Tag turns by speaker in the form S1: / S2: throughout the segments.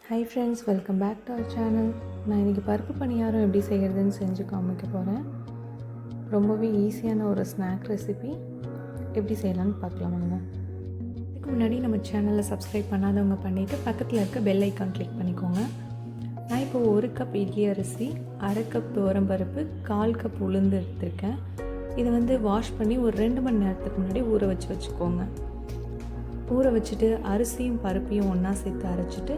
S1: High friends, welcome back to our channel. நான் இன்றைக்கி பருப்பு பணியாரம் எப்படி செய்கிறதுன்னு செஞ்சு காமிக்க போகிறேன். ரொம்பவே ஈஸியான ஒரு ஸ்நாக் ரெசிபி. எப்படி செய்யலான்னு பார்க்கலாம் வாங்க. இதுக்கு முன்னாடி நம்ம சேனலில் சப்ஸ்கிரைப் பண்ணாதவங்க பண்ணிவிட்டு பக்கத்தில் இருக்க பெல் ஐக்கான் கிளிக் பண்ணிக்கோங்க. நான் இப்போ 1 கப் இட்லி அரிசி, 1/2 கப் துவரம்பருப்பு, 1/4 கப் உளுந்து எடுத்திருக்கேன். இதை வாஷ் பண்ணி ஒரு 2 மணி நேரத்துக்கு முன்னாடி ஊற வச்சுக்கோங்க. ஊற வச்சுட்டு அரிசியும் பருப்பையும் ஒன்றா சேர்த்து அரைச்சிட்டு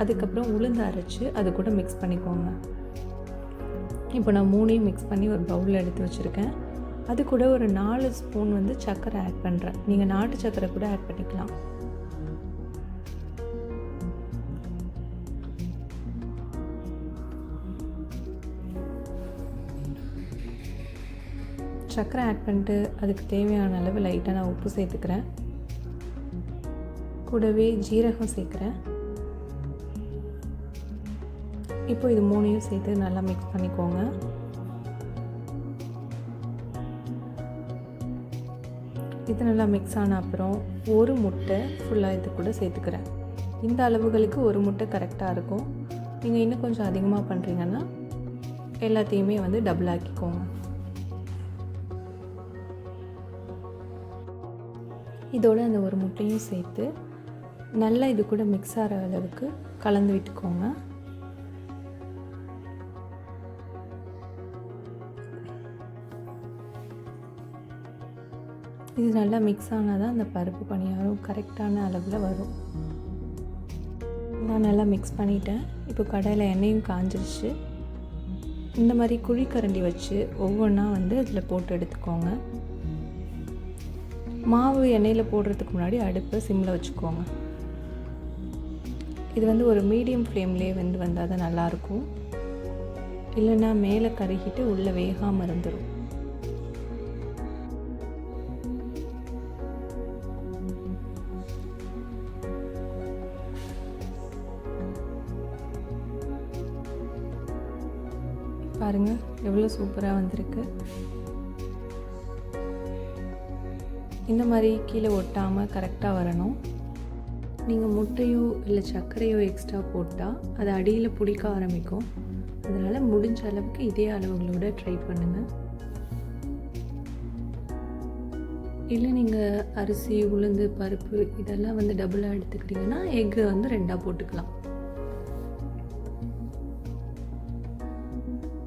S1: அதுக்கப்புறம் உளுந்து அரைச்சி அது கூட மிக்ஸ் பண்ணிக்கோங்க. இப்போ நான் 3ஐயும் மிக்ஸ் பண்ணி ஒரு பவுலில் எடுத்து வச்சுருக்கேன். அது கூட ஒரு 4 ஸ்பூன் சர்க்கரை ஆட் பண்ணுறேன். நீங்கள் நாட்டு சர்க்கரை கூட ஆட் பண்ணிக்கலாம். சர்க்கரை ஆட் பண்ணிட்டு அதுக்கு தேவையான அளவு லைட்டாக நான் உப்பு சேர்த்துக்கிறேன். கூடவே ஜீரகம் சேர்க்குறேன். இப்போ இது 3ஐயும் சேர்த்து நல்லா மிக்ஸ் பண்ணிக்கோங்க. இது நல்லா மிக்ஸ் ஆன அப்புறம் ஒரு முட்டை ஃபுல்லாக இது கூட சேர்த்துக்கிறேன். இந்த அளவுகளுக்கு ஒரு முட்டை கரெக்டாக இருக்கும். நீங்கள் இன்னும் கொஞ்சம் அதிகமாக பண்ணுறீங்கன்னா எல்லாத்தையுமே டபுள் ஆக்கிக்கோங்க. இதோட அந்த ஒரு முட்டையும் சேர்த்து நல்லா இது கூட மிக்ஸ் ஆகிற அளவுக்கு கலந்து விட்டுக்கோங்க. இது நல்லா மிக்ஸ் ஆனால் தான் அந்த பருப்பு பணியாரம் கரெக்டான அளவில் வரும். நான் நல்லா மிக்ஸ் பண்ணிட்டேன். இப்போ கடாயில் எண்ணெயும் காஞ்சிருச்சு. இந்த மாதிரி குழிக்கரண்டி வச்சு ஒவ்வொன்றா அதில் போட்டு எடுத்துக்கோங்க. மாவு எண்ணெயில் போடுறதுக்கு முன்னாடி அடுப்பை சிம்மில் வச்சுக்கோங்க. இது ஒரு மீடியம் ஃப்ளேம்லேயே வந்தால் தான் நல்லாயிருக்கும். இல்லைன்னா மேலே கருகிட்டு உள்ளே வேகாமல் இருந்துடும். பாருங்கள் எவ்வளோ சூப்பராக வந்திருக்கு. இந்த மாதிரி கீழே ஒட்டாமல் கரெக்டாக வரணும். நீங்கள் முட்டையோ இல்லை சர்க்கரையோ எக்ஸ்ட்ரா போட்டால் அது அடியில் பிடிக்க ஆரம்பிக்கும். அதனால் முடிஞ்ச அளவுக்கு இதே அளவுகளோட ட்ரை பண்ணுங்கள். இல்லை நீங்கள் அரிசி, உளுந்து, பருப்பு இதெல்லாம் டபுளாக எடுத்துக்கிட்டிங்கன்னா எக்கு 2ஆக போட்டுக்கலாம்.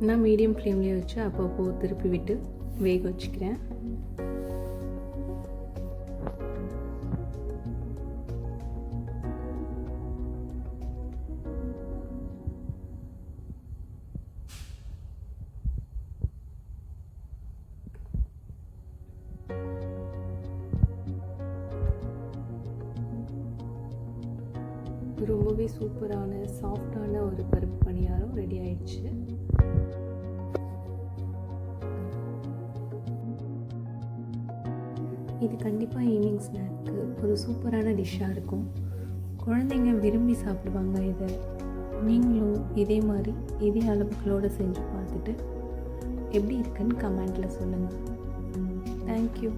S1: நான் மீடியம் ஃப்ளேம்லேயே வச்சு அப்பப்போ திருப்பி விட்டு வேக வச்சுக்கிறேன். ரொம்பவே சூப்பரான சாஃப்டான ஒரு பருப்பு பணியாரம் ரெடி ஆயிடுச்சு. இது கண்டிப்பாக ஈவினிங் ஸ்நாக்கு ஒரு சூப்பரான டிஷ்ஷாக இருக்கும். குழந்தைங்க விரும்பி சாப்பிடுவாங்க. இதை நீங்களும் இதே மாதிரி இதே அளவுகளோடு செஞ்சு பார்த்துட்டு எப்படி இருக்குன்னு கமெண்ட்டில் சொல்லுங்கள். தேங்க்யூ.